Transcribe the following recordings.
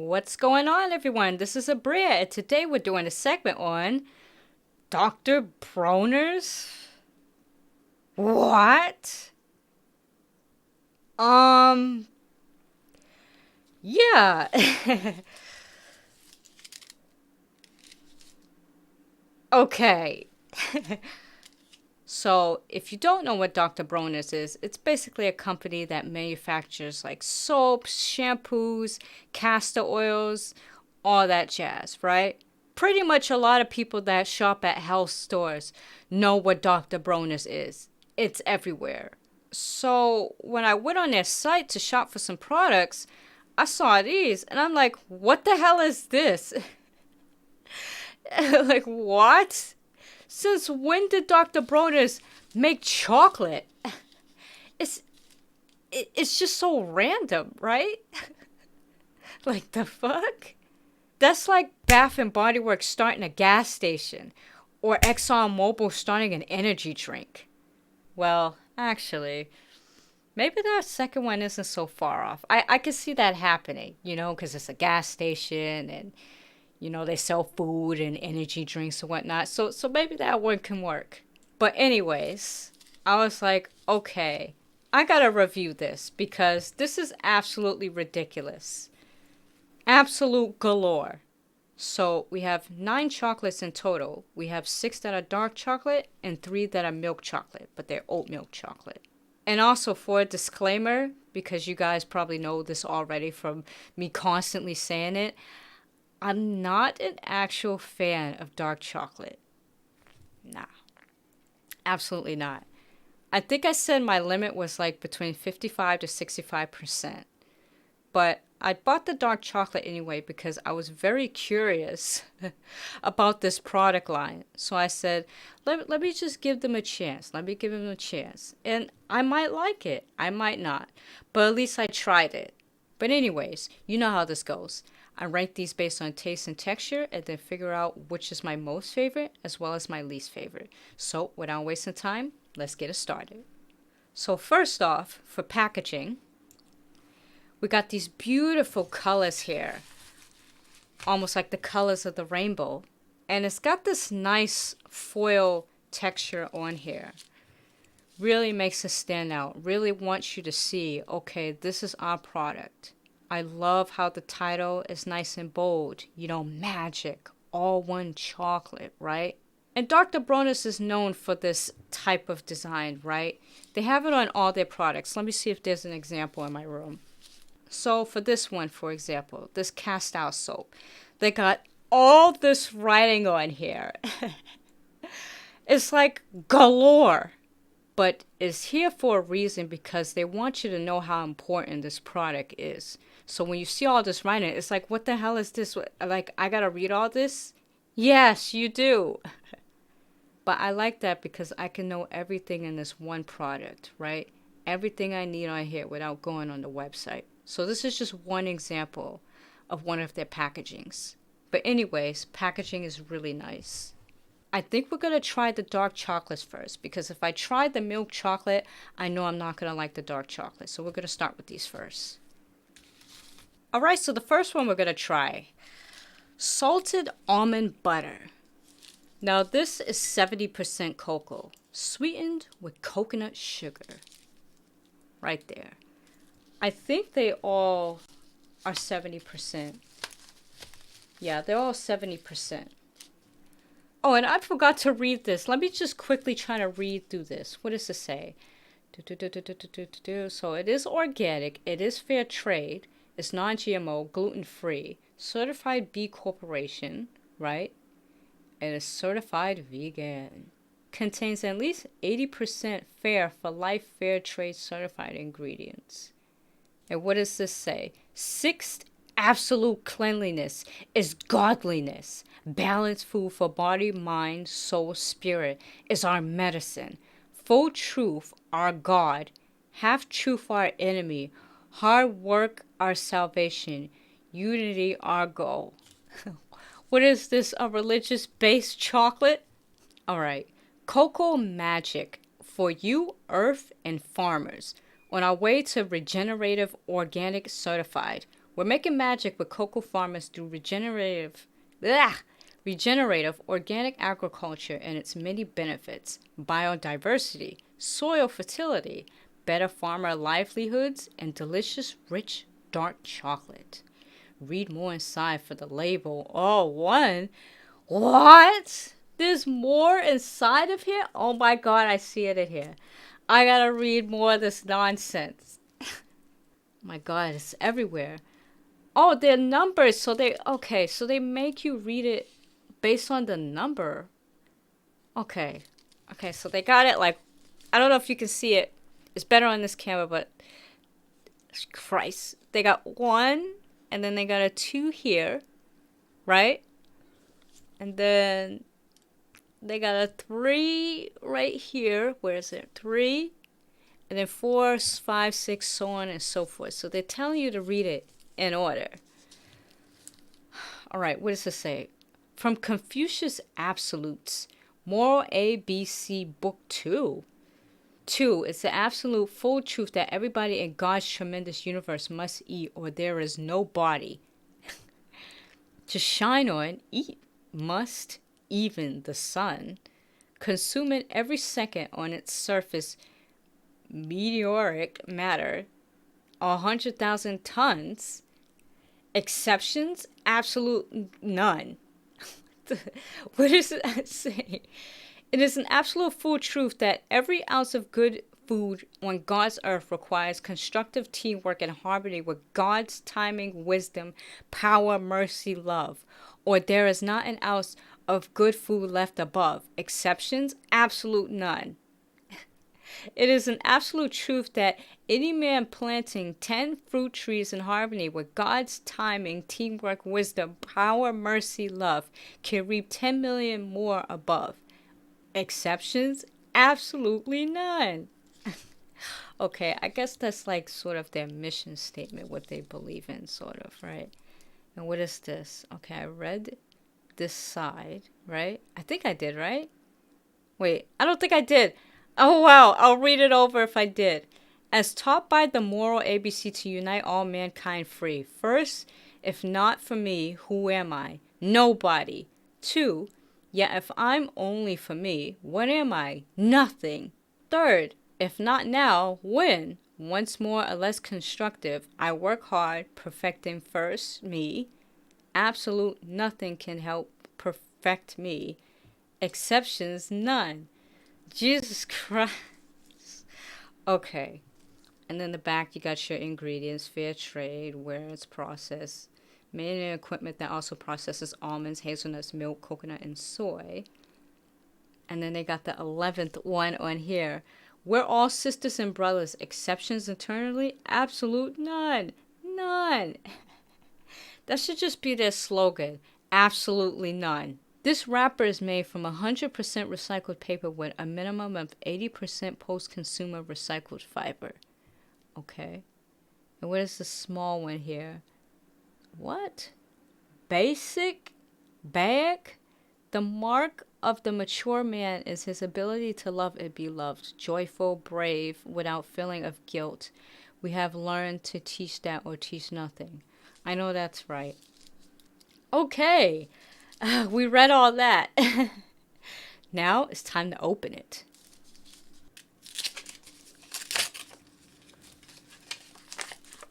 What's going on, everyone? This is Abria, and today we're doing a segment on Dr. Bronner's. What? Um, yeah. Okay. So, if you don't know what Dr. Bronner's is, it's basically a company that manufactures like soaps, shampoos, castor oils, all that jazz, right? Pretty much a lot of people that shop at health stores know what Dr. Bronner's is. It's everywhere. So, when I went on their site to shop for some products, I saw these and I'm like, what the hell is this? Like, what? Since when did Dr. Bronner's make chocolate? It's it's just so random, right? Like the fuck? That's like Bath and Body Works starting a gas station or ExxonMobil starting an energy drink. Well, actually, maybe that second one isn't so far off. I could see that happening, because it's a gas station and they sell food and energy drinks and whatnot. So maybe that one can work. But anyways, I was like, okay, I gotta review this because this is absolutely ridiculous. Absolute galore. So we have 9 chocolates in total. We have 6 that are dark chocolate and 3 that are milk chocolate, but they're oat milk chocolate. And also for a disclaimer, because you guys probably know this already from me constantly saying it, I'm not an actual fan of dark chocolate. Nah, absolutely not. I think I said my limit was like between 55 to 65%. But I bought the dark chocolate anyway because I was very curious about this product line. So I said, let me just give them a chance. Let me give them a chance. And I might like it. I might not. But at least I tried it. But anyways, you know how this goes. I rank these based on taste and texture and then figure out which is my most favorite as well as my least favorite. So without wasting time, let's get it started. So first off, for packaging, we got these beautiful colors here. Almost like the colors of the rainbow. And it's got this nice foil texture on here. Really makes it stand out. Really wants you to see, okay, this is our product. I love how the title is nice and bold. Magic, all one chocolate, right? And Dr. Bronner's is known for this type of design, right? They have it on all their products. Let me see if there's an example in my room. So for this one, for example, this cast out soap, they got all this writing on here. It's like galore. But it's here for a reason because they want you to know how important this product is. So when you see all this writing, it's like, what the hell is this? Like, I gotta read all this? Yes, you do. But I like that because I can know everything in this one product, right? Everything I need on here without going on the website. So this is just one example of one of their packagings. But anyways, packaging is really nice. I think we're going to try the dark chocolates first because if I try the milk chocolate, I know I'm not going to like the dark chocolate. So we're going to start with these first. All right, so the first one we're going to try, salted almond butter. Now this is 70% cocoa, sweetened with coconut sugar. Right there. I think they all are 70%. Yeah, they're all 70%. Oh, and I forgot to read this. Let me just quickly try to read through this. What does it say? So it is organic. It is fair trade. It's non-GMO, gluten-free, certified B Corporation, right? And it's certified vegan. Contains at least 80% fair for life fair trade certified ingredients. And what does this say? Sixth absolute cleanliness is godliness. Balanced food for body, mind, soul, spirit is our medicine. Full truth, our God. Half truth, our enemy. Hard work, our salvation. Unity, our goal. What is this? A religious-based chocolate? All right. Cocoa magic for you, earth, and farmers. On our way to regenerative, organic, certified. We're making magic with cocoa farmers through regenerative organic agriculture and its many benefits: biodiversity, soil fertility, better farmer livelihoods, and delicious, rich, dark chocolate. Read more inside for the label. Oh, one? What? There's more inside of here? Oh my god, I see it in here. I gotta read more of this nonsense. My god, it's everywhere. Oh, they're numbers. So they make you read it based on the number. Okay. Okay, so they got it like, I don't know if you can see it. It's better on this camera, but Christ. They got 1, and then they got a 2 here, right? And then they got a 3 right here. Where is it? 3. And then 4, 5, 6, so on and so forth. So they're telling you to read it in order. All right, what does it say? From Confucius Absolutes, Moral ABC Book 2. 2, it's the absolute full truth that everybody in God's tremendous universe must eat, or there is no body to shine on. Eat must, even the sun, consume it every second on its surface. Meteoric matter, 100,000 tons. Exceptions, absolute none. What does it say? It is an absolute full truth that every ounce of good food on God's earth requires constructive teamwork and harmony with God's timing, wisdom, power, mercy, love, or there is not an ounce of good food left above. Exceptions, absolute none. It is an absolute truth that any man planting 10 fruit trees in harmony with God's timing, teamwork, wisdom, power, mercy, love can reap 10 million more above. Exceptions? Absolutely none. Okay, I guess that's like sort of their mission statement, what they believe in, sort of, right? And what is this? Okay, I read this side, right? I think I did, right? Wait, I don't think I did. Oh, wow. I'll read it over if I did. As taught by the moral ABC to unite all mankind free. First, if not for me, who am I? Nobody. 2, yet if I'm only for me, what am I? Nothing. Third, if not now, when? Once more or less constructive, I work hard, perfecting first me. Absolute nothing can help perfect me. Exceptions, none. Jesus Christ. Okay. And then the back, you got your ingredients, fair trade, where it's processed, made in equipment that also processes almonds, hazelnuts, milk, coconut, and soy. And then they got the 11th one on here. We're all sisters and brothers. Exceptions internally? Absolute none. None. That should just be their slogan. Absolutely none. This wrapper is made from 100% recycled paper with a minimum of 80% post-consumer recycled fiber. Okay. And what is the small one here? What? Basic bag? The mark of the mature man is his ability to love and be loved. Joyful, brave, without feeling of guilt. We have learned to teach that or teach nothing. I know that's right. Okay. We read all that. Now it's time to open it.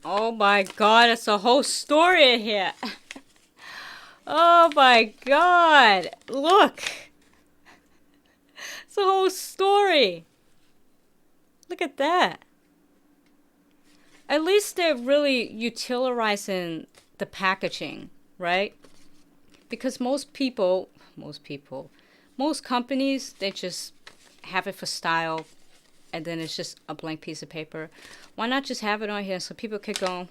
Oh my god, it's a whole story in here. Oh my god. Look. It's a whole story. Look at that. At least they're really utilizing the packaging, right? Because most companies, they just have it for style, and then it's just a blank piece of paper. Why not just have it on here so people could go,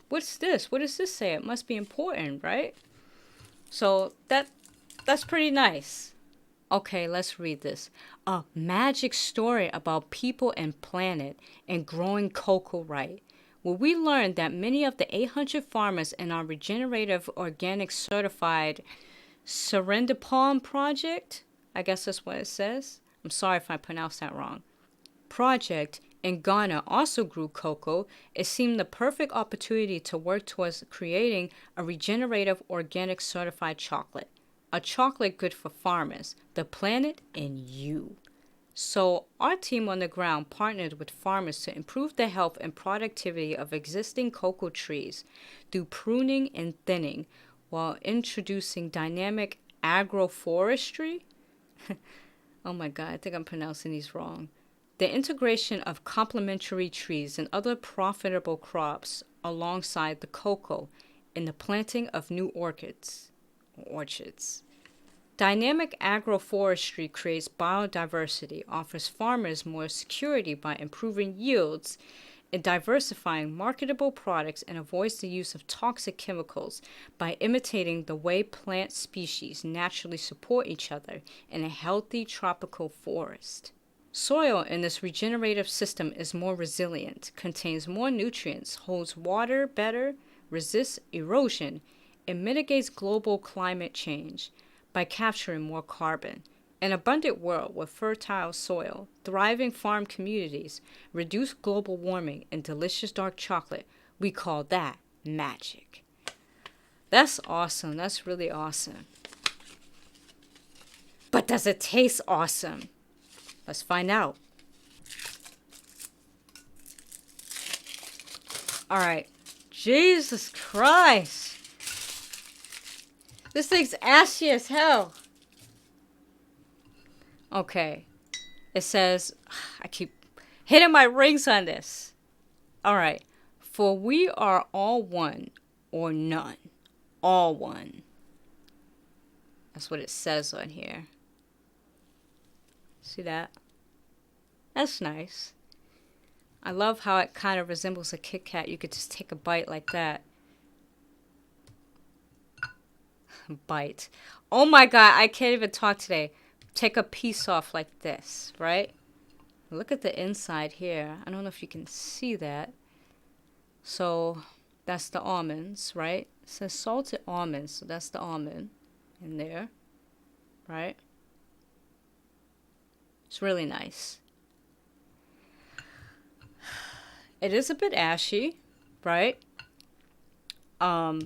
what's this? What does this say? It must be important, right? So that's pretty nice. Okay, let's read this. A magic story about people and planet and growing cocoa right. Well, we learned that many of the 800 farmers in our regenerative organic certified Serendipity project, I guess that's what it says. I'm sorry if I pronounced that wrong. Project in Ghana also grew cocoa, it seemed the perfect opportunity to work towards creating a regenerative organic certified chocolate. A chocolate good for farmers, the planet, and you. So our team on the ground partnered with farmers to improve the health and productivity of existing cocoa trees through pruning and thinning while introducing dynamic agroforestry. Oh my God, I think I'm pronouncing these wrong. The integration of complementary trees and other profitable crops alongside the cocoa in the planting of new orchids. Dynamic agroforestry creates biodiversity, offers farmers more security by improving yields and diversifying marketable products, and avoids the use of toxic chemicals by imitating the way plant species naturally support each other in a healthy tropical forest. Soil in this regenerative system is more resilient, contains more nutrients, holds water better, resists erosion, and mitigates global climate change by capturing more carbon. An abundant world with fertile soil, thriving farm communities, reduced global warming, and delicious dark chocolate, we call that magic. That's awesome. That's really awesome. But does it taste awesome? Let's find out. All right. Jesus Christ. This thing's ashy as hell. Okay. It says, I keep hitting my rings on this. All right. For we are all one or none. All one. That's what it says on here. See that? That's nice. I love how it kind of resembles a Kit Kat. You could just take a bite like that. Bite. Oh my God, I can't even talk today. Take a piece off like this, right? Look at the inside here. I don't know if you can see that. So that's the almonds, right? It says salted almonds, so that's the almond in there, right? It's really nice. It is a bit ashy, right? I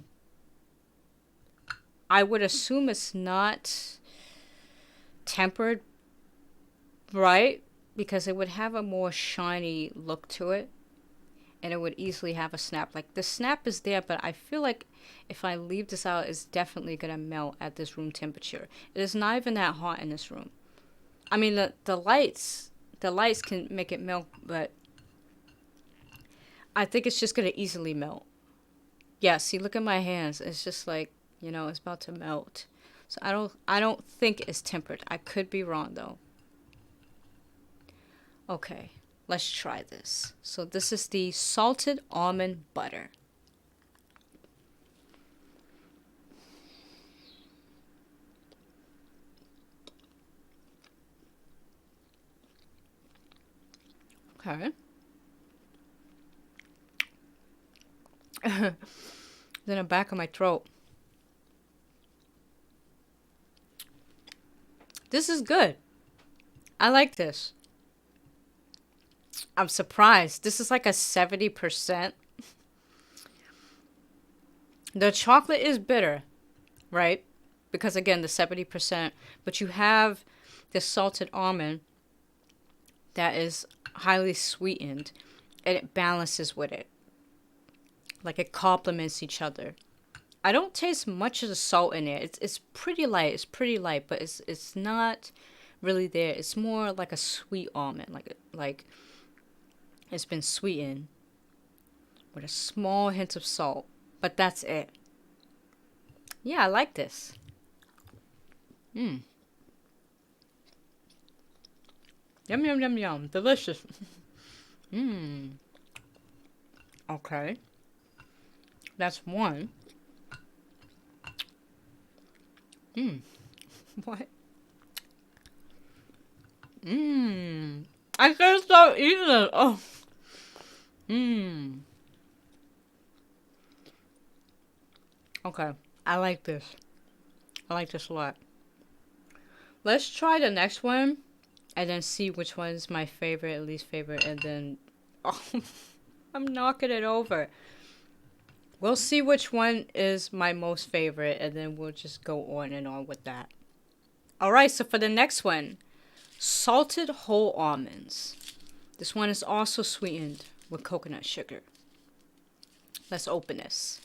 would assume it's not tempered, right? Because it would have a more shiny look to it. And it would easily have a snap. Like, the snap is there, but I feel like if I leave this out, it's definitely going to melt at this room temperature. It is not even that hot in this room. I mean, the lights can make it melt, but I think it's just going to easily melt. Yeah, see, look at my hands. It's just like, you know, it's about to melt. So I don't think it's tempered. I could be wrong, though. Okay, let's try this. So this is the salted almond butter. Okay. Then the back of my throat. This is good. I like this. I'm surprised. This is like a 70%. The chocolate is bitter, right? Because again, the 70%. But you have the salted almond that is highly sweetened. And it balances with it. Like, it complements each other. I don't taste much of the salt in there. It's pretty light. It's pretty light, but it's not really there. It's more like a sweet almond, like it's been sweetened with a small hint of salt, but that's it. Yeah, I like this. Yum, yum, yum, yum. Delicious. Okay. That's one. What? I can't stop eating it. Oh. Okay. I like this. I like this a lot. Let's try the next one and then see which one is my favorite, least favorite, and then Oh, I'm knocking it over. We'll see which one is my most favorite, and then we'll just go on and on with that. Alright, so for the next one, salted whole almonds. This one is also sweetened with coconut sugar. Let's open this.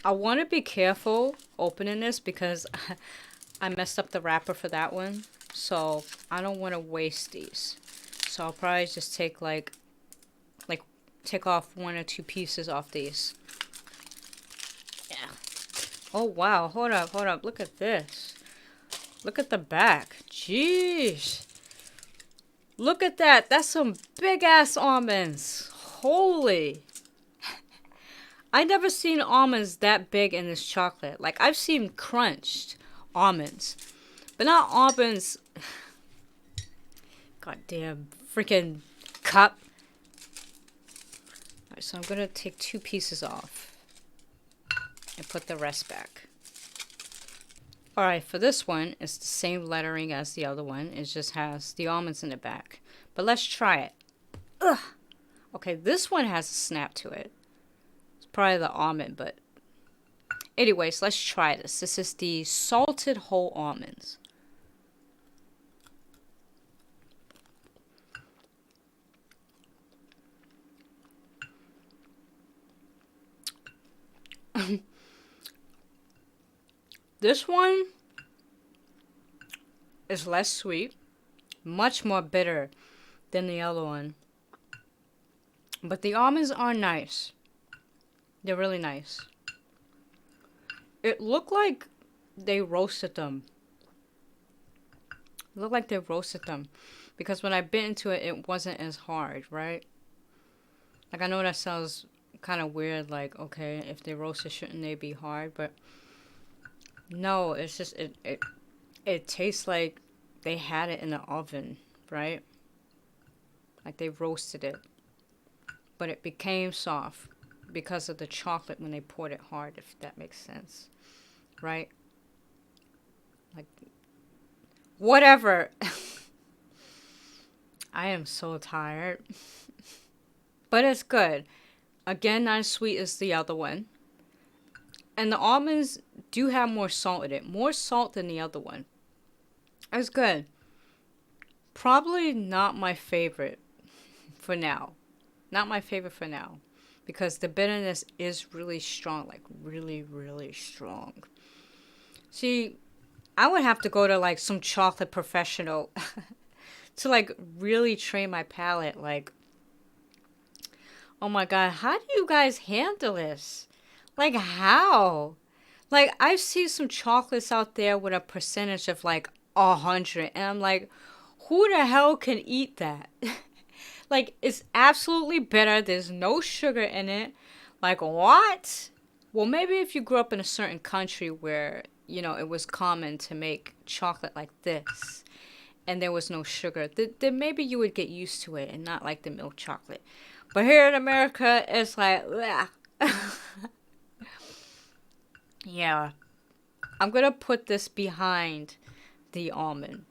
I want to be careful opening this because I messed up the wrapper for that one. So I don't want to waste these. So I'll probably just take take off 1 or 2 pieces off these. Yeah. Oh wow, hold up. Look at this. Look at the back. Jeez. Look at that. That's some big ass almonds. Holy. I never seen almonds that big in this chocolate. Like, I've seen crunched almonds, but not almonds. Goddamn freaking cup. Alright, so I'm gonna take 2 pieces off and put the rest back. Alright, for this one, it's the same lettering as the other one. It just has the almonds in the back. But let's try it. Ugh. Okay, this one has a snap to it. It's probably the almond, but... Anyways, let's try this. This is the salted whole almonds. This one is less sweet, much more bitter than the other one. But the almonds are nice. They're really nice. It looked like they roasted them. It looked like they roasted them. Because when I bit into it, it wasn't as hard, right? Like, I know that sounds kind of weird. Like, okay, if they roasted, shouldn't they be hard? But no, it's just, it tastes like they had it in the oven, right? Like they roasted it. But it became soft because of the chocolate when they poured it hard, if that makes sense. Right? Like, whatever. I am so tired. But it's good. Again, not as sweet as the other one. And the almonds do have more salt in it. More salt than the other one. It's good. Probably not my favorite for now. Not my favorite for now. Because the bitterness is really strong. Like, really, really strong. See, I would have to go to, like, some chocolate professional to, like, really train my palate. Like, oh my god, how do you guys handle this? Like, how? Like, I've seen some chocolates out there with a percentage of, like, 100. And I'm like, who the hell can eat that? Like, it's absolutely bitter. There's no sugar in it. Like, what? Well, maybe if you grew up in a certain country where, you know, it was common to make chocolate like this and there was no sugar, then maybe you would get used to it and not like the milk chocolate. But here in America, it's like, yeah. I'm going to put this behind the almond.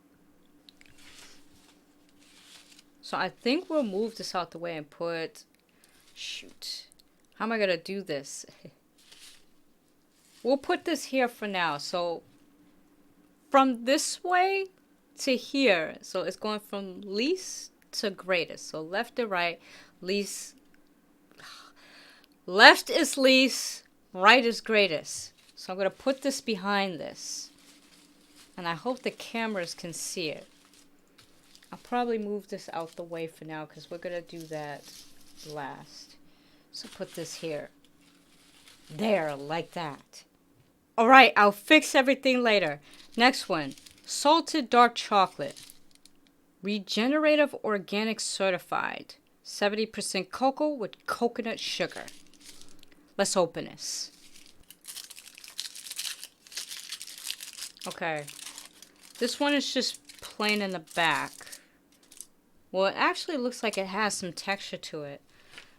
So I think we'll move this out the way and put... Shoot. How am I going to do this? We'll put this here for now. So from this way to here. So it's going from least to greatest. So left to right. Least. Left is least. Right is greatest. So I'm going to put this behind this. And I hope the cameras can see it. I'll probably move this out the way for now because we're going to do that last. So put this here. There, like that. Alright, I'll fix everything later. Next one. Salted dark chocolate. Regenerative organic certified. 70% cocoa with coconut sugar. Let's open this. Okay. This one is just plain in the back. Well, it actually looks like it has some texture to it.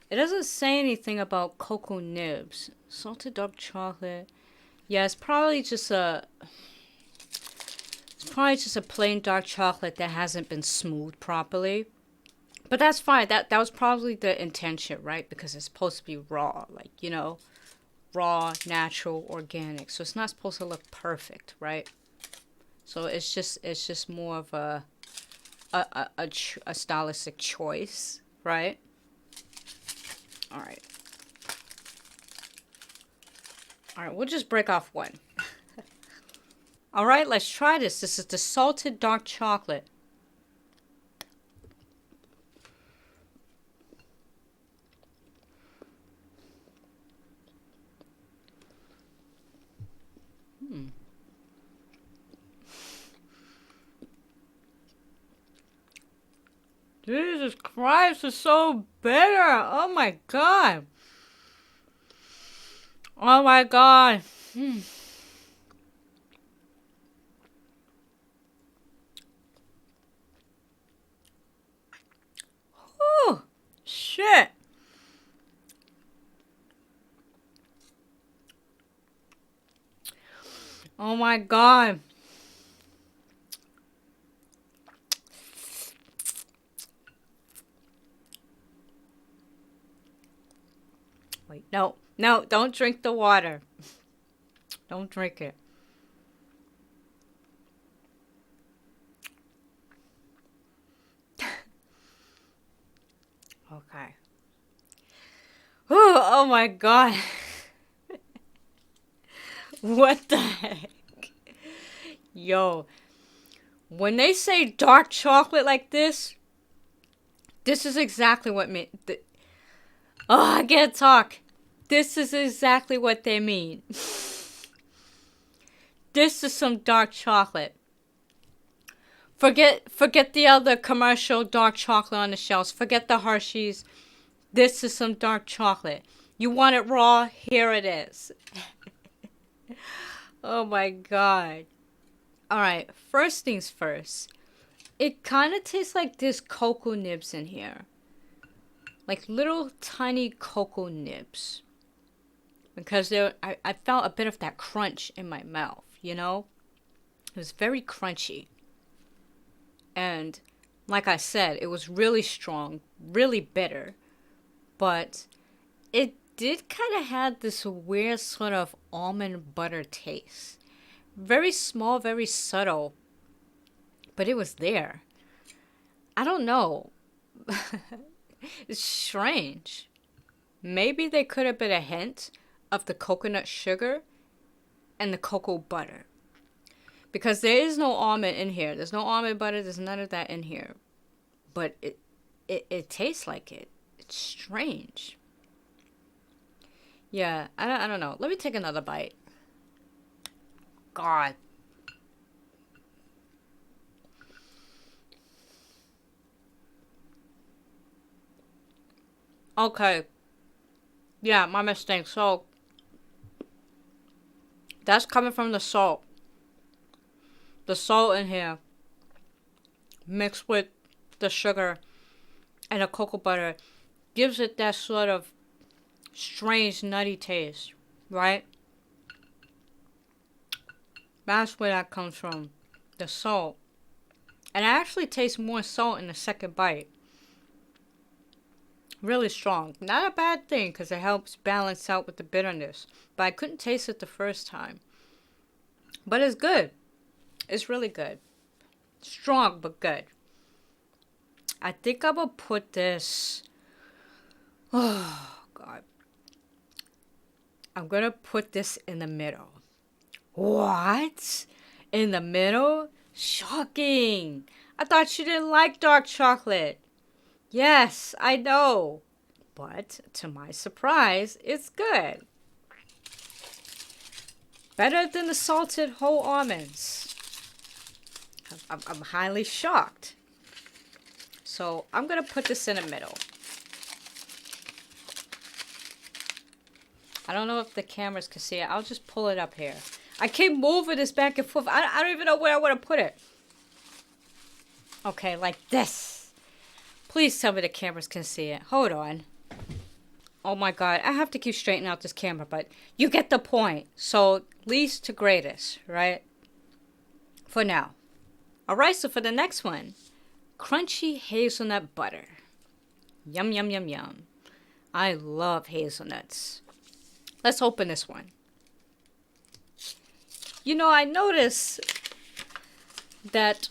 It doesn't say anything about cocoa nibs. Salted dark chocolate. Yeah, it's probably just a plain dark chocolate that hasn't been smoothed properly. But that's fine. That was probably the intention, right? Because it's supposed to be raw, like, raw, natural, organic. So it's not supposed to look perfect, right? So it's just more of a stylistic choice, right? All right. All right, we'll just break off one. All right, let's try this. This is the salted dark chocolate. Jesus Christ, it's so bitter. Oh my God. Oh my God. Oh, shit. Oh my God. Wait, no, don't drink the water. Don't drink it. Okay. Ooh, oh my God. What the heck? Yo, when they say dark chocolate like this is exactly what I can't talk. This is exactly what they mean. This is some dark chocolate. Forget the other commercial dark chocolate on the shelves. Forget the Hershey's. This is some dark chocolate. You want it raw? Here it is. Oh my God. Alright, first things first. It kind of tastes like there's cocoa nibs in here. Like little tiny cocoa nibs. Because I felt a bit of that crunch in my mouth, It was very crunchy. And like I said, it was really strong, really bitter. But it did kind of have this weird sort of almond butter taste. Very small, very subtle. But it was there. I don't know. It's strange. Maybe there could have been a hint of the coconut sugar and the cocoa butter. Because there is no almond in here. There's no almond butter. There's none of that in here. But it tastes like it. It's strange. Yeah, I don't know. Let me take another bite. God. Okay. Yeah, my mistake. So, that's coming from the salt. The salt in here mixed with the sugar and the cocoa butter gives it that sort of strange nutty taste, right? That's where that comes from. The salt. And I actually taste more salt in the second bite. Really strong. Not a bad thing because it helps balance out with the bitterness. But I couldn't taste it the first time. But it's good. It's really good. Strong, but good. I think I'm going to put this... Oh, God. I'm going to put this in the middle. What? In the middle? Shocking. I thought you didn't like dark chocolate. Yes, I know. But to my surprise, it's good. Better than the salted whole almonds. I'm highly shocked. So I'm going to put this in the middle. I don't know if the cameras can see it. I'll just pull it up here. I keep moving this back and forth. I don't even know where I want to put it. Okay, like this. Please tell me the cameras can see it. Hold on. Oh my God, I have to keep straightening out this camera, but you get the point. So, least to greatest, right? For now. Alright, so for the next one, crunchy hazelnut butter. Yum, yum, yum, yum. I love hazelnuts. Let's open this one. You know, I notice that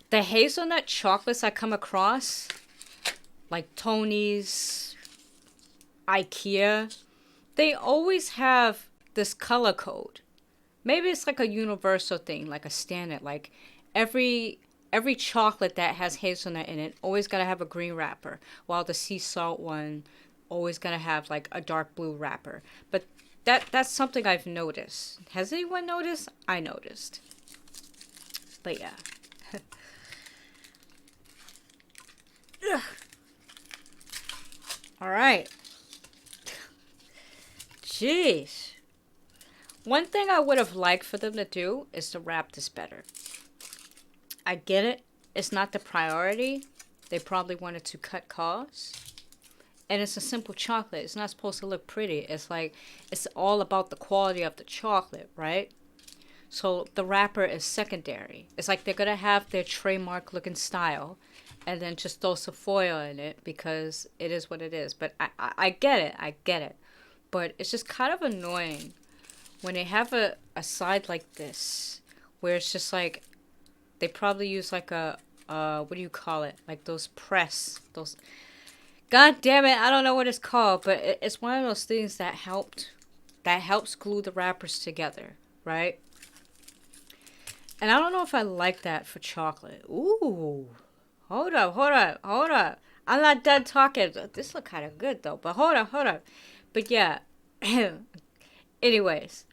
the hazelnut chocolates I come across, like Tony's, IKEA, they always have this color code. Maybe it's like a universal thing, like a standard. Like every chocolate that has hazelnut in it always gotta have a green wrapper, while the sea salt one always gotta have like a dark blue wrapper. But that's something I've noticed. Has anyone noticed? I noticed. But yeah. All right. Jeez. One thing I would have liked for them to do is to wrap this better. I get it. It's not the priority. They probably wanted to cut costs. And it's a simple chocolate. It's not supposed to look pretty. It's like, it's all about the quality of the chocolate, right? So the wrapper is secondary. It's like they're going to have their trademark looking style and then just throw some foil in it because it is what it is. But I get it. I get it. But it's just kind of annoying when they have a side like this where it's just like they probably use like a, what do you call it? Like those press, those, God damn it, I don't know what it's called, but it's one of those things that helps glue the wrappers together, right? And I don't know if I like that for chocolate. Ooh. Hold up. I'm not done talking. This look kind of good though, but hold up. But yeah. Anyways,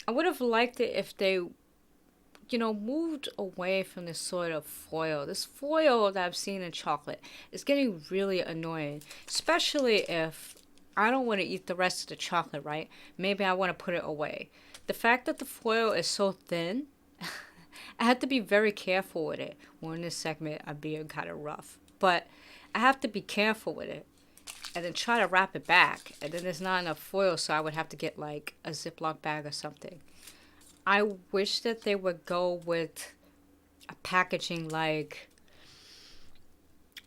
I would have liked it if they, moved away from this sort of foil. This foil that I've seen in chocolate is getting really annoying, especially if I don't want to eat the rest of the chocolate, right? Maybe I want to put it away. The fact that the foil is so thin, I have to be very careful with it. Well, in this segment, I'm being kind of rough. But I have to be careful with it. And then try to wrap it back. And then there's not enough foil, so I would have to get like a Ziploc bag or something. I wish that they would go with a packaging like...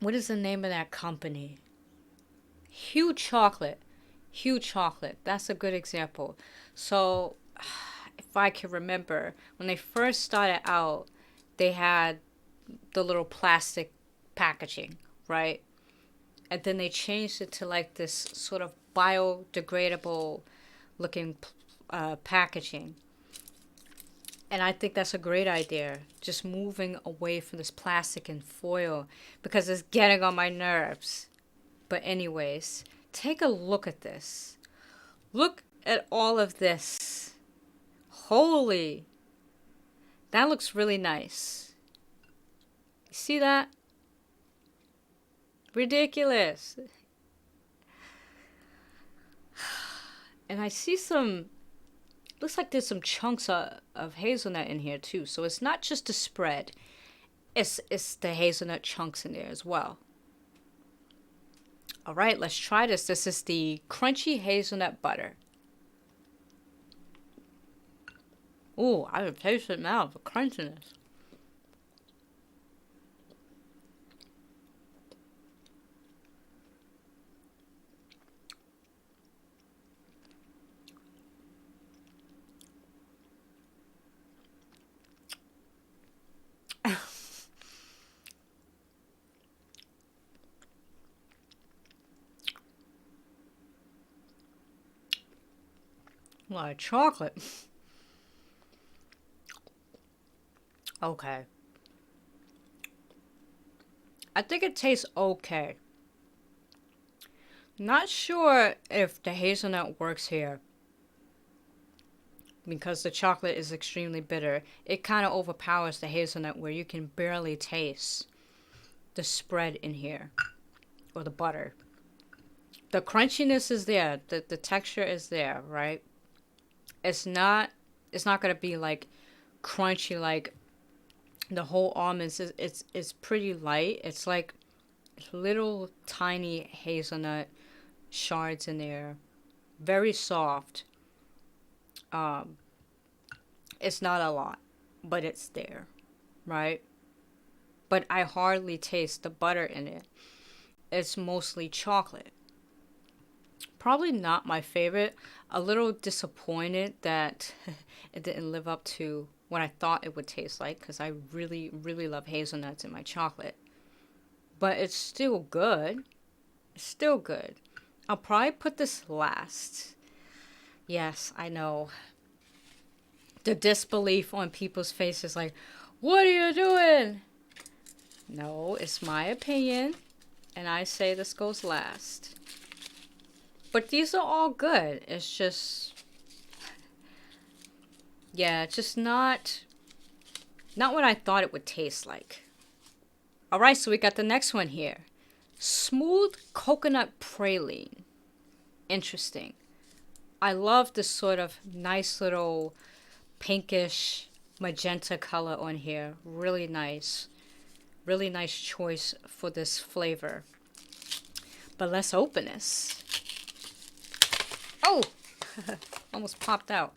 What is the name of that company? Huge Chocolate. That's a good example. So... if I can remember, when they first started out, they had the little plastic packaging, right? And then they changed it to like this sort of biodegradable looking packaging. And I think that's a great idea. Just moving away from this plastic and foil because it's getting on my nerves. But anyways, take a look at this. Look at all of this. Holy, that looks really nice. You see that? Ridiculous. And I see looks like there's some chunks of hazelnut in here too. So it's not just the spread. It's the hazelnut chunks in there as well. All right, let's try this. This is the crunchy hazelnut butter. Ooh, I can taste it now, the crunchiness. A lot of chocolate. Okay. I think it tastes okay. Not sure if the hazelnut works here. Because the chocolate is extremely bitter. It kind of overpowers the hazelnut where you can barely taste the spread in here. Or the butter. The crunchiness is there. The texture is there, right? It's not going to be like crunchy like the whole almonds. It's pretty light. It's like little tiny hazelnut shards in there. Very soft. It's not a lot, but it's there, right? But I hardly taste the butter in it. it's mostly chocolate. Probably not my favorite. A little disappointed that it didn't live up to what I thought it would taste like because I really, really love hazelnuts in my chocolate. But it's still good. It's still good. I'll probably put this last. Yes, I know. The disbelief on people's faces like, what are you doing? No, it's my opinion. And I say this goes last. But these are all good. It's just, yeah, it's just not what I thought it would taste like. All right, so we got the next one here. Smooth coconut praline. Interesting. I love this sort of nice little pinkish magenta color on here. Really nice. Really nice choice for this flavor. But let's open this. Oh! Almost popped out.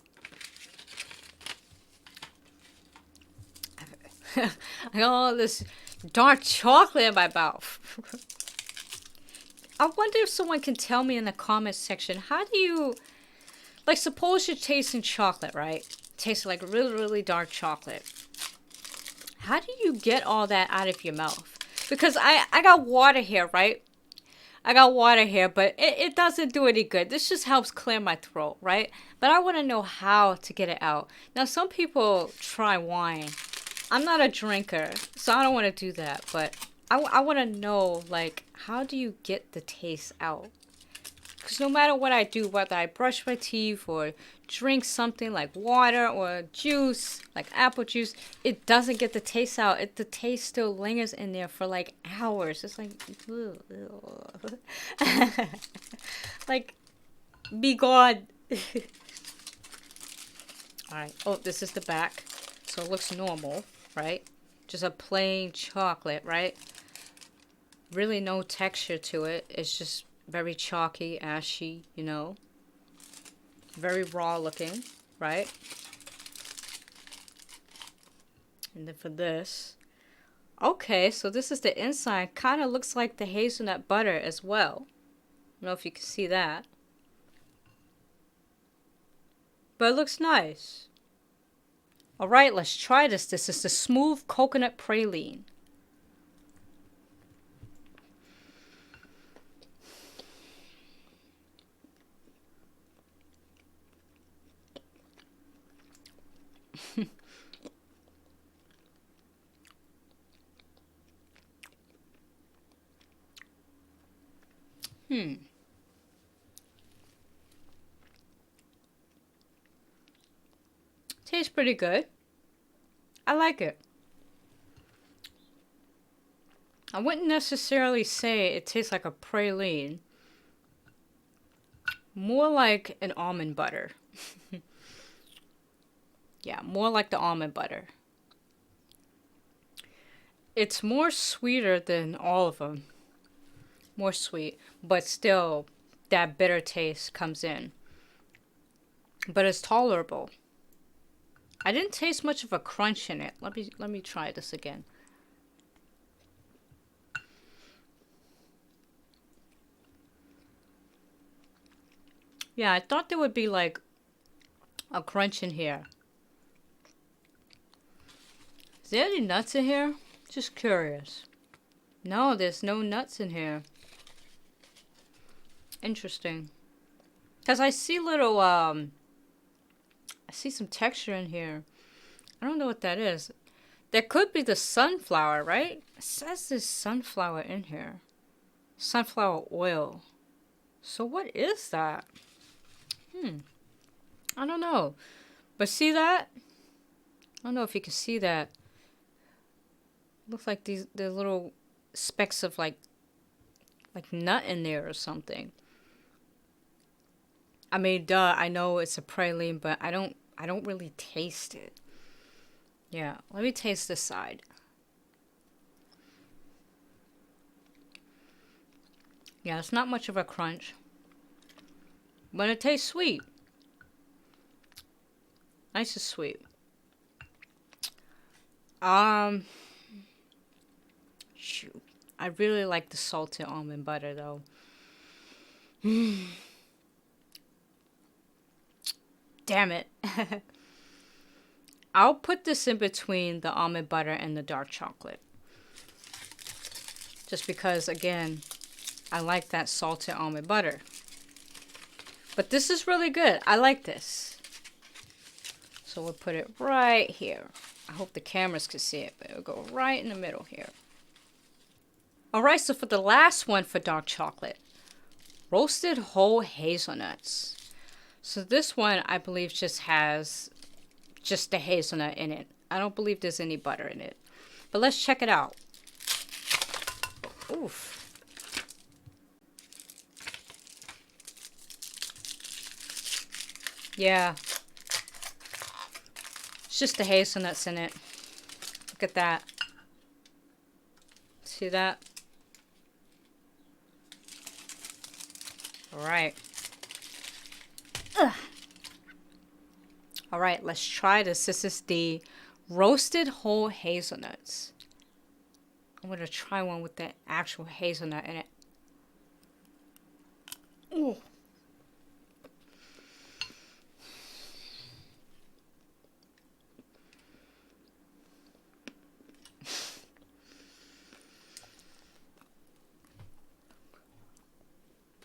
I got all this dark chocolate in my mouth. I wonder if someone can tell me in the comments section, how do you, like, suppose you're tasting chocolate, right? Tasting like really, really dark chocolate. How do you get all that out of your mouth? Because I got water here, right? I got water here, but it doesn't do any good. This just helps clear my throat, right? But I want to know how to get it out. Now, some people try wine. I'm not a drinker, so I don't want to do that. But I want to know, like, how do you get the taste out? Because no matter what I do, whether I brush my teeth or drink something like water or juice, like apple juice, it doesn't get the taste out. The taste still lingers in there for like hours. It's like, like, be gone. Alright, oh, this is the back. So it looks normal, right? Just a plain chocolate, right? Really no texture to it. It's just very chalky, ashy, you know. Very raw looking, right? And then for this. Okay, so this is the inside. Kind of looks like the hazelnut butter as well. I don't know if you can see that. But it looks nice. Alright, let's try this. This is the smooth coconut praline. Tastes pretty good. I like it. I wouldn't necessarily say it tastes like a praline. More like an almond butter. Yeah, more like the almond butter. It's more sweeter than all of them. More sweet, but still that bitter taste comes in. But it's tolerable. I didn't taste much of a crunch in it. Let me try this again. Yeah, I thought there would be like a crunch in here. Is there any nuts in here? Just curious. No, there's no nuts in here. Interesting. Because I see little, I see some texture in here. I don't know what that is. There could be the sunflower, right? It says there's sunflower in here. Sunflower oil. So what is that? I don't know. But see that? I don't know if you can see that. Looks like the little specks of like nut in there or something. I mean, duh, I know it's a praline, but I don't really taste it. Yeah, let me taste this side. Yeah, it's not much of a crunch. But it tastes sweet. Nice and sweet. Shoot. I really like the salted almond butter though. Damn it. I'll put this in between the almond butter and the dark chocolate. Just because, again, I like that salted almond butter. But this is really good. I like this. So we'll put it right here. I hope the cameras can see it, but it'll go right in the middle here. Alright, so for the last one for dark chocolate, roasted whole hazelnuts. So this one, I believe, just has just the hazelnut in it. I don't believe there's any butter in it. But let's check it out. Oof. Yeah. It's just the hazelnuts in it. Look at that. See that? Alright. Alright, let's try this. This is the roasted whole hazelnuts. I'm going to try one with the actual hazelnut in it. Ooh.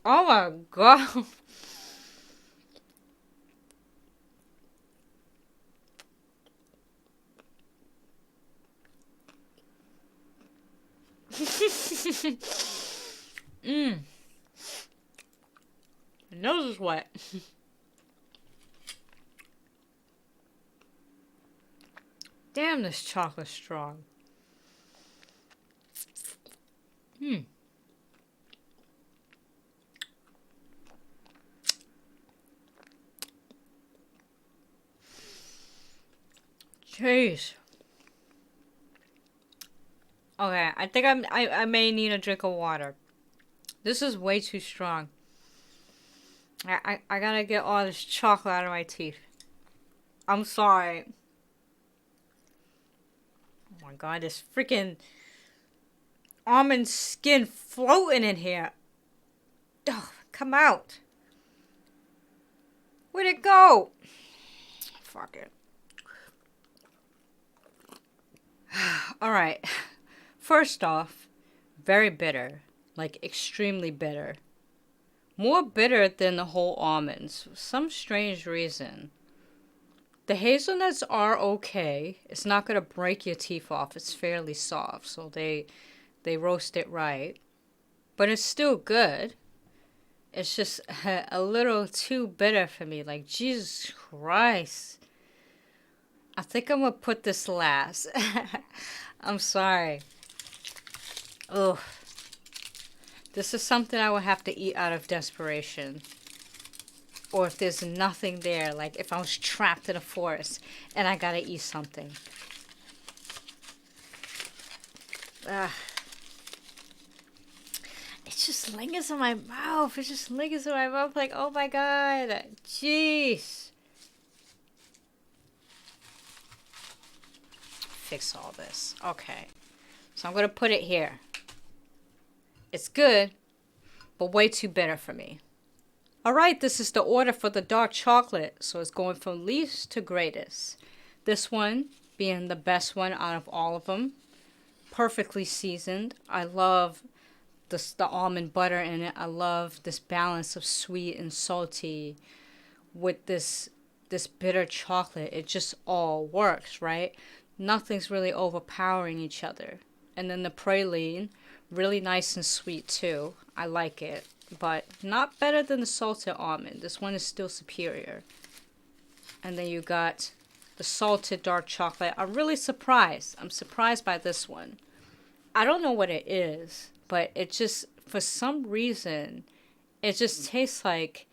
Oh my god. Mmm. My nose is wet. Damn, this chocolate's strong. Hmm. Jeez. Okay, I think I may need a drink of water. This is way too strong. I gotta get all this chocolate out of my teeth. I'm sorry. Oh my god, this freaking almond skin floating in here. Ugh, come out. Where'd it go? Fuck it. Alright. First off, very bitter. Like, extremely bitter. More bitter than the whole almonds. For some strange reason. The hazelnuts are okay. It's not going to break your teeth off. It's fairly soft. So they roast it right. But it's still good. It's just a little too bitter for me. Like, Jesus Christ. I think I'm going to put this last. I'm sorry. Ugh. This is something I would have to eat out of desperation. Or if there's nothing there, like if I was trapped in a forest and I gotta eat something. It just lingers in my mouth. It just lingers in my mouth like, oh my god. Jeez. Fix all this. Okay. So I'm gonna put it here. It's good, but way too bitter for me. Alright, this is the order for the dark chocolate. So it's going from least to greatest. This one being the best one out of all of them. Perfectly seasoned. I love the almond butter in it. I love this balance of sweet and salty with this bitter chocolate. It just all works, right? Nothing's really overpowering each other. And then the praline, really nice and sweet too. I like it, but not better than the salted almond. This one is still superior. And then you got the salted dark chocolate. I'm really surprised. I'm surprised by this one. I don't know what it is, but it just, for some reason, it just tastes like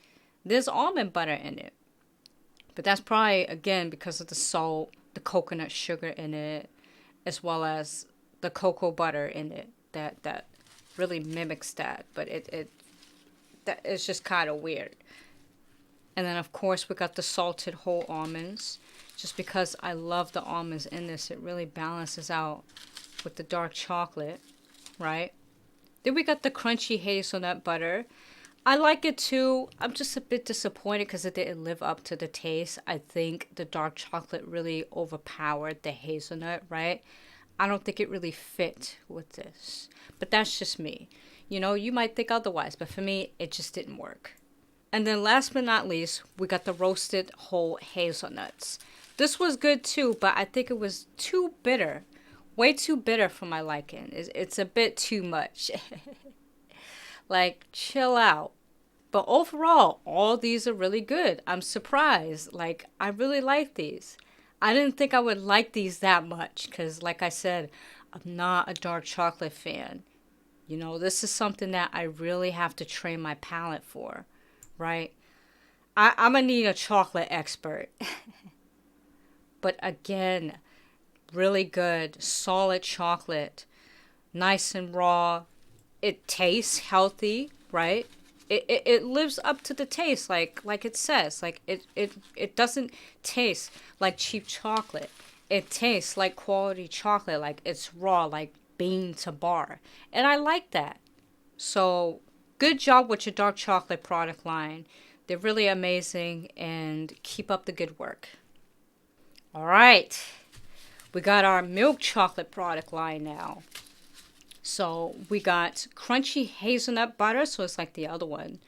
there's almond butter in it. But that's probably, again, because of the salt, the coconut sugar in it, as well as the cocoa butter in it. That really mimics that, but it's just kind of weird. And then of course we got the salted whole almonds. Just because I love the almonds in this, it really balances out with the dark chocolate, right? Then we got the crunchy hazelnut butter. I like it too. I'm just a bit disappointed because it didn't live up to the taste. I think the dark chocolate really overpowered the hazelnut, right? I don't think it really fit with this. But that's just me. You know, you might think otherwise, but for me, it just didn't work. And then last but not least, we got the roasted whole hazelnuts. This was good too, but I think it was too bitter. Way too bitter for my liking. It's a bit too much. Like, chill out. But overall, all these are really good. I'm surprised. Like, I really like these. I didn't think I would like these that much because, like I said, I'm not a dark chocolate fan. You know, this is something that I really have to train my palate for, right? I'm going to need a chocolate expert. But again, really good, solid chocolate, nice and raw. It tastes healthy, right? It lives up to the taste, like it says. Like it doesn't taste like cheap chocolate. It tastes like quality chocolate, like it's raw, like bean to bar. And I like that. So good job with your dark chocolate product line. They're really amazing and keep up the good work. All right. We got our milk chocolate product line now. So we got crunchy hazelnut butter, so it's like the other one,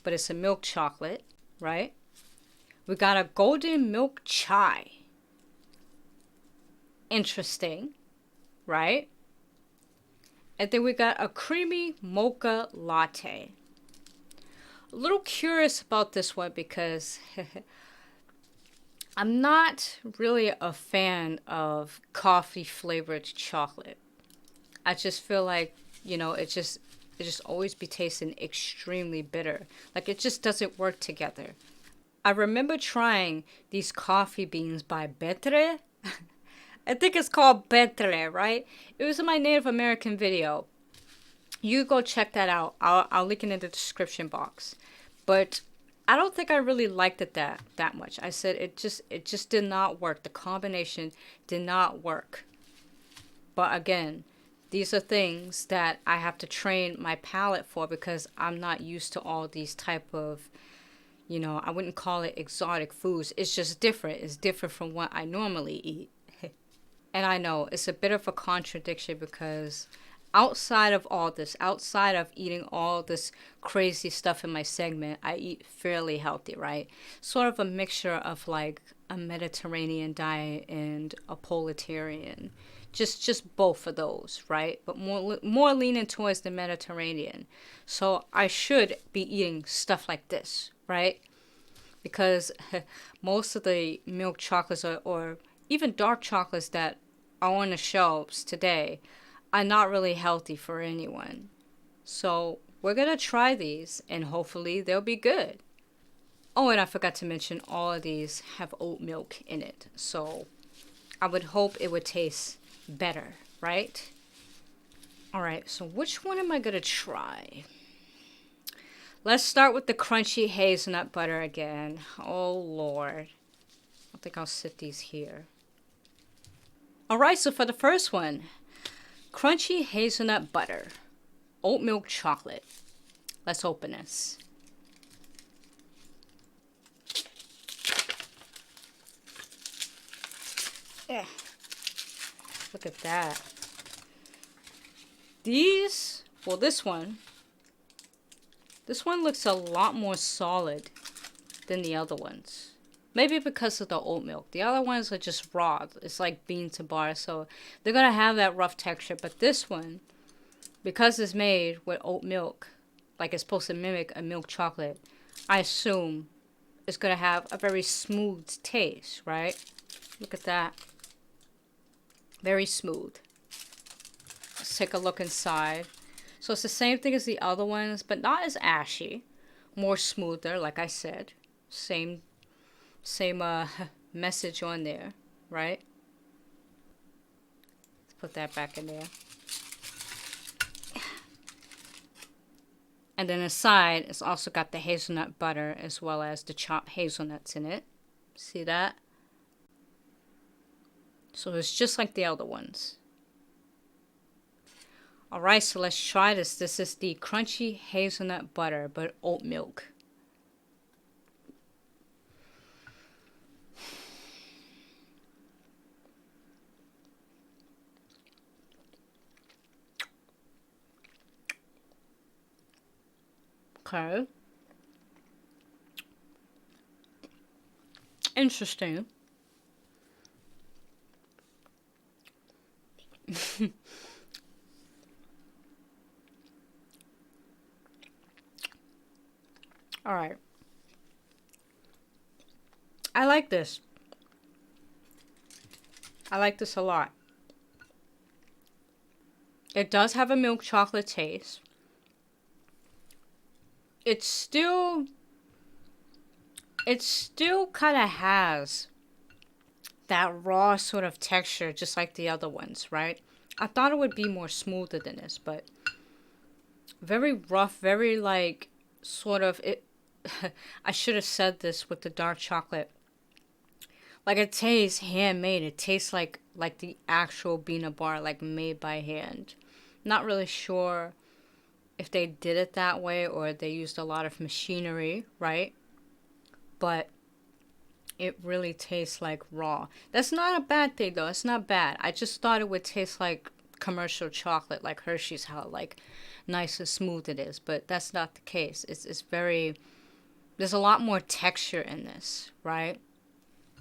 but it's a milk chocolate, right? We got a golden milk chai. Interesting, right? And then we got a creamy mocha latte. A little curious about this one because I'm not really a fan of coffee flavored chocolate. I just feel like, you know, it just always be tasting extremely bitter. Like it just doesn't work together. I remember trying these coffee beans by Betre. I think it's called Betre, right? It was in my Native American video. You go check that out. I'll link it in the description box. But I don't think I really liked it that much. I said it just did not work. The combination did not work. But again, these are things that I have to train my palate for because I'm not used to all these type of, you know, I wouldn't call it exotic foods. It's just different. It's different from what I normally eat. And I know it's a bit of a contradiction because outside of all this, outside of eating all this crazy stuff in my segment, I eat fairly healthy, right? Sort of a mixture of like a Mediterranean diet and a Proletarian. Just both of those, right? But more leaning towards the Mediterranean. So I should be eating stuff like this, right? Because most of the milk chocolates or even dark chocolates that are on the shelves today are not really healthy for anyone. So we're going to try these and hopefully they'll be good. Oh, and I forgot to mention all of these have oat milk in it. So I would hope it would taste better, right? All right, so which one am I going to try? Let's start with the crunchy hazelnut butter again. Oh, Lord. I think I'll sit these here. All right, so for the first one, crunchy hazelnut butter, oat milk chocolate. Let's open this. Yeah. Look at that. This one looks a lot more solid than the other ones. Maybe because of the oat milk. The other ones are just raw. It's like bean to bar, so they're going to have that rough texture. But this one, because it's made with oat milk, like it's supposed to mimic a milk chocolate, I assume it's going to have a very smooth taste, right? Look at that. Very smooth. Let's take a look inside. So it's the same thing as the other ones, but not as ashy. More smoother, like I said. Same message on there, right? Let's put that back in there. And then inside, it's also got the hazelnut butter as well as the chopped hazelnuts in it. See that? So it's just like the other ones. All right, so let's try this. This is the crunchy hazelnut butter, but oat milk. Okay. Interesting. All right. I like this. I like this a lot. It does have a milk chocolate taste. It still kind of has that raw sort of texture, just like the other ones, right? I thought it would be more smoother than this, but very rough, very like sort of it. I should have said this with the dark chocolate. Like it tastes handmade. It tastes like the actual peanut bar, like made by hand. Not really sure if they did it that way or they used a lot of machinery, right? But it really tastes like raw. That's not a bad thing though. It's not bad. I just thought it would taste like commercial chocolate, like Hershey's, how like nice and smooth it is. But that's not the case. It's very, there's a lot more texture in this, right?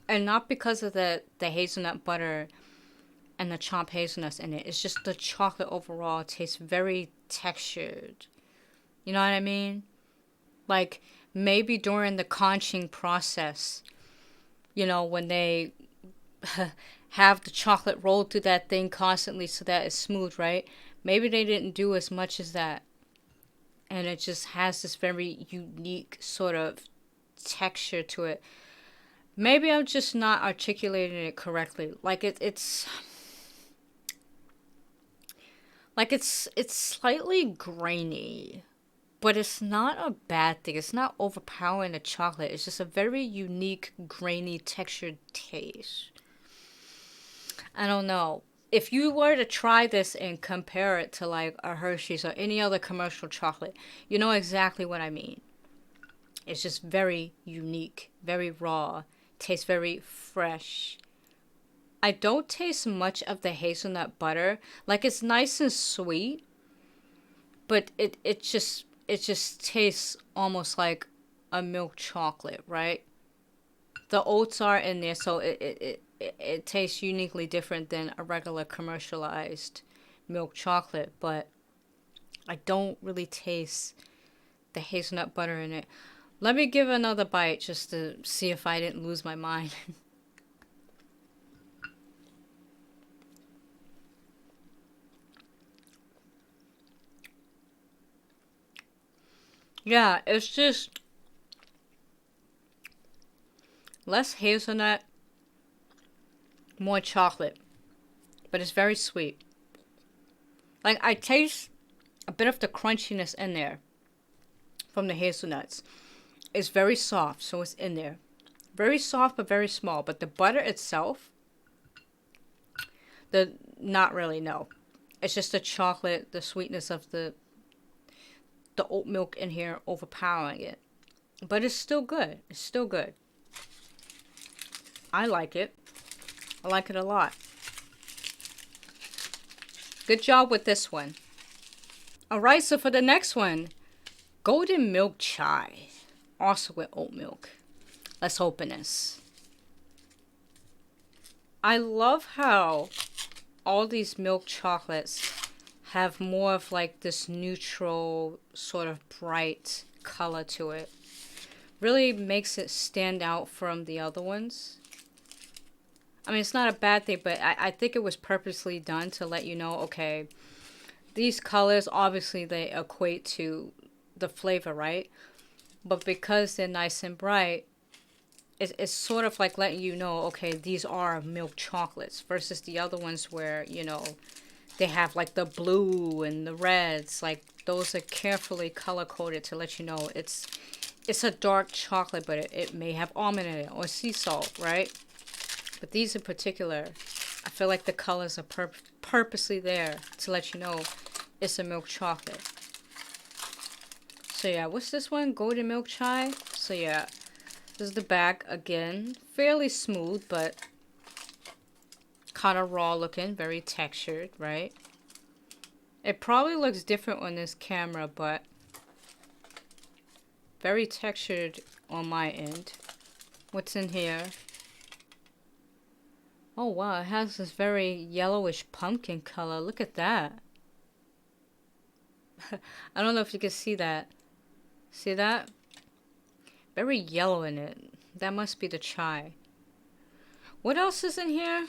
And not because of the hazelnut butter and the chopped hazelnuts in it. It's just the chocolate overall tastes very textured. You know what I mean? Like maybe during the conching process, you know, when they have the chocolate rolled through that thing constantly so that it's smooth, right? Maybe they didn't do as much as that. And it just has this very unique sort of texture to it. Maybe I'm just not articulating it correctly. It's slightly grainy, but it's not a bad thing. It's not overpowering the chocolate. It's just a very unique grainy textured taste. I don't know. If you were to try this and compare it to like a Hershey's or any other commercial chocolate, you know exactly what I mean. It's just very unique, very raw, tastes very fresh. I don't taste much of the hazelnut butter. Like it's nice and sweet, but it just tastes almost like a milk chocolate, right? The oats are in there, so it tastes uniquely different than a regular commercialized milk chocolate, but I don't really taste the hazelnut butter in it. Let me give another bite just to see if I didn't lose my mind. Yeah, it's just less hazelnut, more chocolate, but it's very sweet. Like I taste a bit of the crunchiness in there from the hazelnuts. It's very soft, so it's in there. Very soft but very small, but the butter itself, the not really no. It's just the chocolate, the sweetness of the oat milk in here overpowering it. But it's still good. It's still good. I like it. I like it a lot. Good job with this one. Alright, so for the next one, golden milk chai. Also with oat milk. Let's open this. I love how all these milk chocolates have more of like this neutral sort of bright color to it. Really makes it stand out from the other ones. I mean, it's not a bad thing, but I think it was purposely done to let you know, okay, these colors, obviously they equate to the flavor, right? But because they're nice and bright, it's sort of like letting you know, okay, these are milk chocolates versus the other ones where, you know, they have like the blue and the reds. Like those are carefully color coded to let you know it's a dark chocolate, but it may have almond in it or sea salt, right? But these in particular, I feel like the colors are purposely there to let you know it's a milk chocolate. So yeah, what's this one? Golden milk chai. So yeah, this is the back again. Fairly smooth, but kind of raw looking. Very textured, right? It probably looks different on this camera, but very textured on my end. What's in here? Oh wow, it has this very yellowish pumpkin color. Look at that. I don't know if you can see that. See that? Very yellow in it. That must be the chai. What else is in here?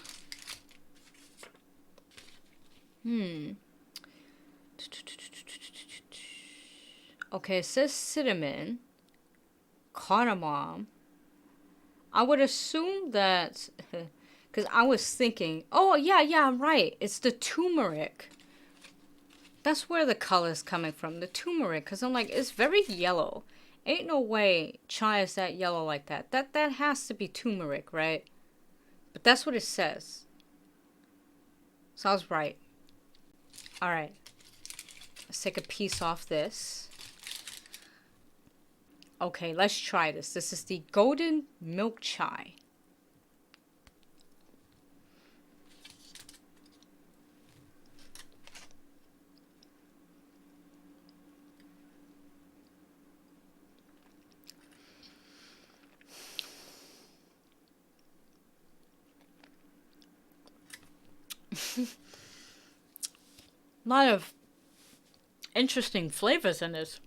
Okay, it says cinnamon, cardamom. I would assume that, because I was thinking, oh yeah, I'm right. It's the turmeric. That's where the color is coming from, the turmeric. Because I'm like, it's very yellow. Ain't no way chai is that yellow like that. That has to be turmeric, right? But that's what it says. So I was right. All right. Let's take a piece off this. Okay, let's try this. This is the golden milk chai. A lot of interesting flavors in this.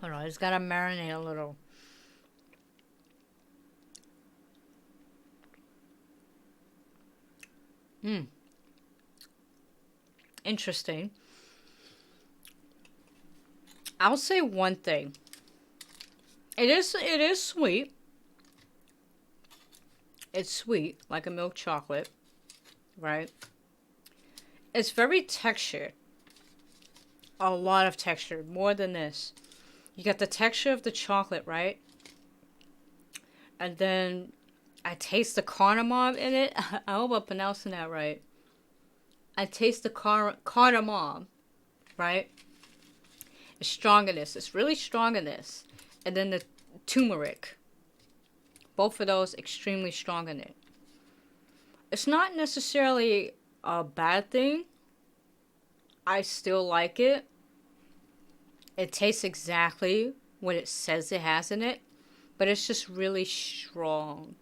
Hold on, it's gotta marinate a little. Interesting. I'll say one thing. It is sweet. It's sweet, like a milk chocolate, right? It's very textured. A lot of texture, more than this. You got the texture of the chocolate, right? And then I taste the cardamom in it. I hope I'm pronouncing that right. I taste the cardamom, right? It's strong in this. It's really strong in this. And then the turmeric. Both of those extremely strong in it. It's not necessarily a bad thing. I still like it. It tastes exactly what it says it has in it. But it's just really strong.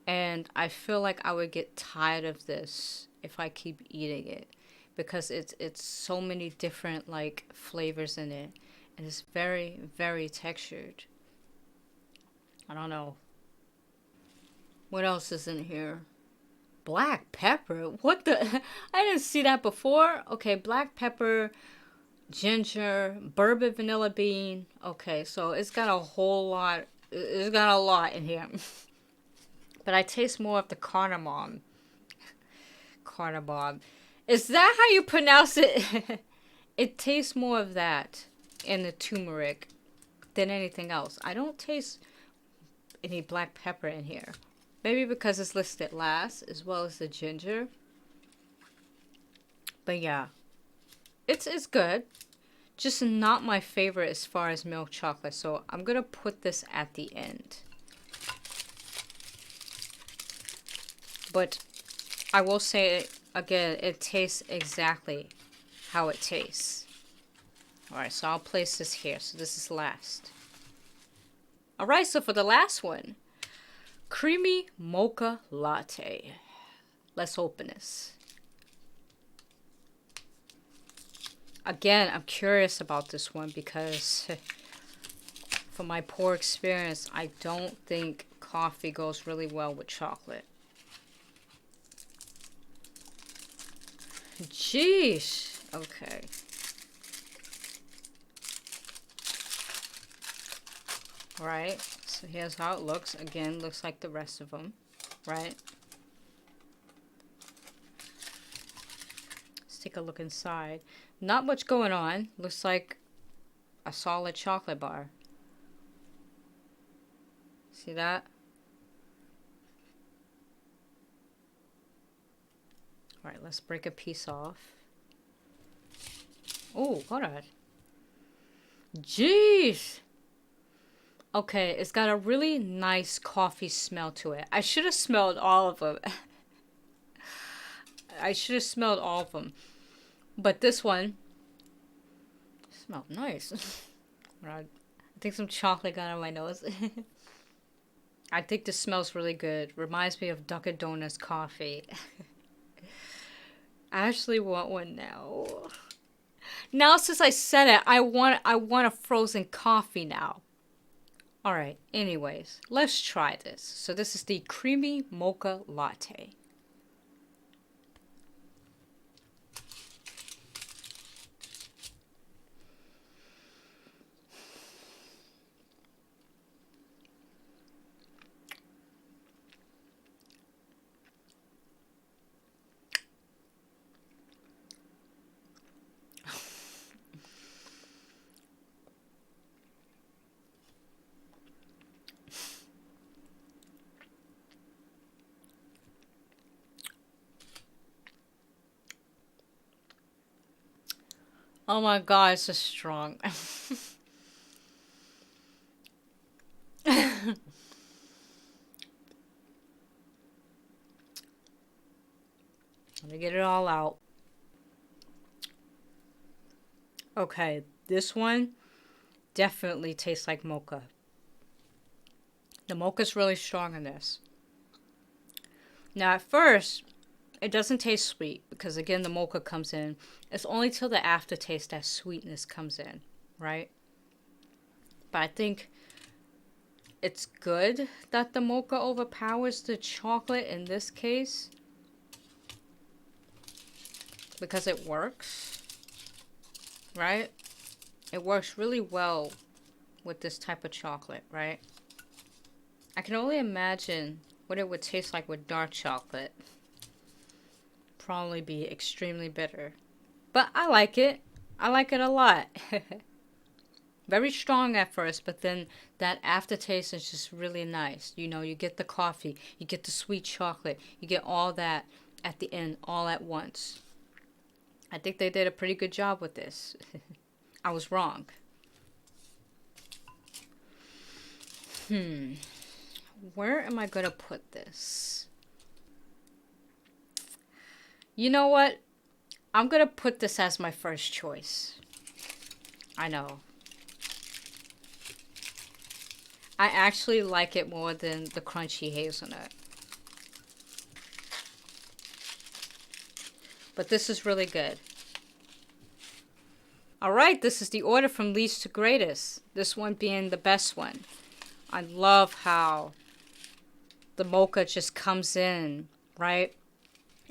And I feel like I would get tired of this if I keep eating it. Because it's so many different like flavors in it. And it's very, very textured. I don't know. What else is in here? Black pepper? What the? I didn't see that before. Okay, black pepper, ginger, bourbon vanilla bean. Okay, so it's got a whole lot. It's got a lot in here. But I taste more of the cardamom. Cardamom. Is that how you pronounce it? It tastes more of that in the turmeric than anything else. I don't taste any black pepper in here. Maybe because it's listed last, as well as the ginger. But yeah, it's good. Just not my favorite as far as milk chocolate. So I'm going to put this at the end. But I will say, again, it tastes exactly how it tastes. Alright, so I'll place this here. So this is last. Alright, so for the last one. Creamy Mocha Latte. Let's open this. Again, I'm curious about this one because from my poor experience, I don't think coffee goes really well with chocolate. Jeez. Okay. Alright. So here's how it looks. Again, looks like the rest of them, right? Let's take a look inside. Not much going on. Looks like a solid chocolate bar. See that? All right, let's break a piece off. Oh, hold on. Jeez. Okay, it's got a really nice coffee smell to it. I should have smelled all of them. I should have smelled all of them. But this one smelled nice. I think some chocolate got on my nose. I think this smells really good. Reminds me of Dunkin' Donuts coffee. I actually want one now. Now since I said it, I want a frozen coffee now. Alright, anyways, let's try this. So this is the creamy mocha latte. Oh my god, it's so strong. Let me get it all out. Okay, this one definitely tastes like mocha. The mocha's really strong in this. Now at first, it doesn't taste sweet because again the mocha comes in. It's only till the aftertaste that sweetness comes in, right? But I think it's good that the mocha overpowers the chocolate in this case because it works, right? It works really well with this type of chocolate, right? I can only imagine what it would taste like with dark chocolate. Probably be extremely bitter. But I like it. I like it a lot. Very strong at first, but then that aftertaste is just really nice. You know, you get the coffee, you get the sweet chocolate, you get all that at the end, all at once. I think they did a pretty good job with this. I was wrong. Where am I going to put this? You know what? I'm going to put this as my first choice. I know. I actually like it more than the crunchy hazelnut. But this is really good. Alright, this is the order from least to greatest. This one being the best one. I love how the mocha just comes in, right?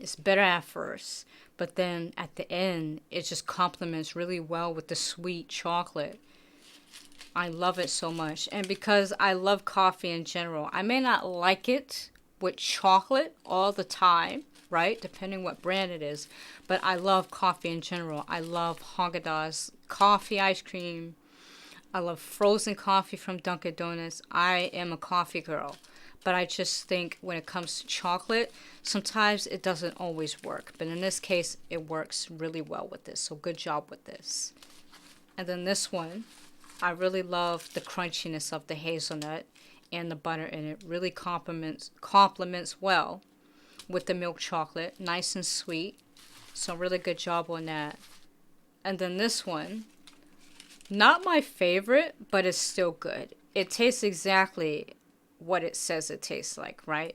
It's bitter at first, but then at the end, it just complements really well with the sweet chocolate. I love it so much. And because I love coffee in general, I may not like it with chocolate all the time, right? Depending what brand it is. But I love coffee in general. I love Haagen-Dazs coffee ice cream. I love frozen coffee from Dunkin' Donuts. I am a coffee girl. But I just think when it comes to chocolate, sometimes it doesn't always work. But in this case, it works really well with this. So good job with this. And then this one, I really love the crunchiness of the hazelnut and the butter in it. Really complements well with the milk chocolate. Nice and sweet. So really good job on that. And then this one, not my favorite, but it's still good. It tastes exactly what it says it tastes like, right?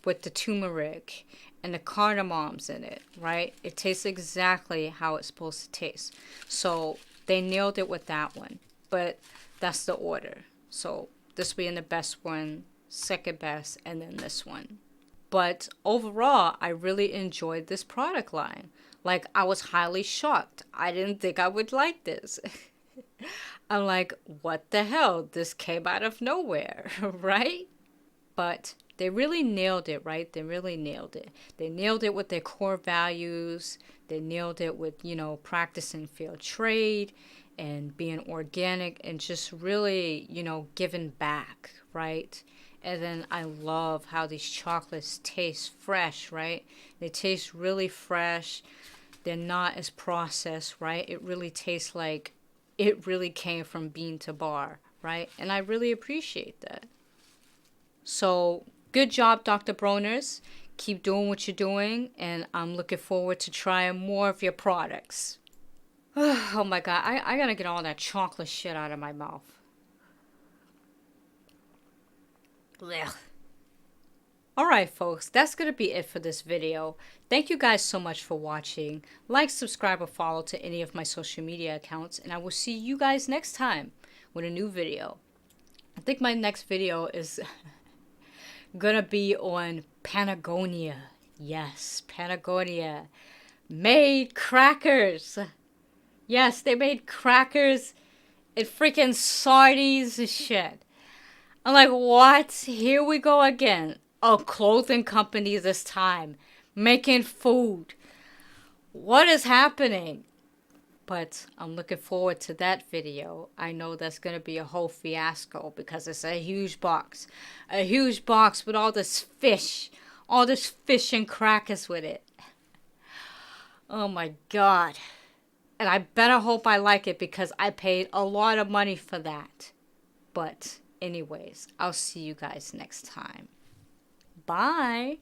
With the turmeric and the cardamoms in it, right? It tastes exactly how it's supposed to taste. So they nailed it with that one. But that's the order. So this being the best one, second best, and then this one. But overall, I really enjoyed this product line. Like, I was highly shocked. I didn't think I would like this. I'm like, what the hell? This came out of nowhere, right? But they really nailed it, right? They really nailed it. They nailed it with their core values. They nailed it with, you know, practicing fair trade and being organic and just really, you know, giving back, right? And then I love how these chocolates taste fresh, right? They taste really fresh. They're not as processed, right? It really tastes like it really came from bean to bar, right? And I really appreciate that. So good job, Dr. Bronners. Keep doing what you're doing, and I'm looking forward to trying more of your products. Oh my God, I gotta get all that chocolate shit out of my mouth. Blech. Alright folks, that's going to be it for this video. Thank you guys so much for watching. Like, subscribe, or follow to any of my social media accounts. And I will see you guys next time with a new video. I think my next video is going to be on Patagonia. Yes, Patagonia made crackers. Yes, they made crackers and freaking sardines and shit. I'm like, what? Here we go again. A clothing company this time. Making food. What is happening? But I'm looking forward to that video. I know that's going to be a whole fiasco because it's a huge box. A huge box with all this fish. All this fish and crackers with it. Oh my God. And I better hope I like it because I paid a lot of money for that. But anyways, I'll see you guys next time. Bye.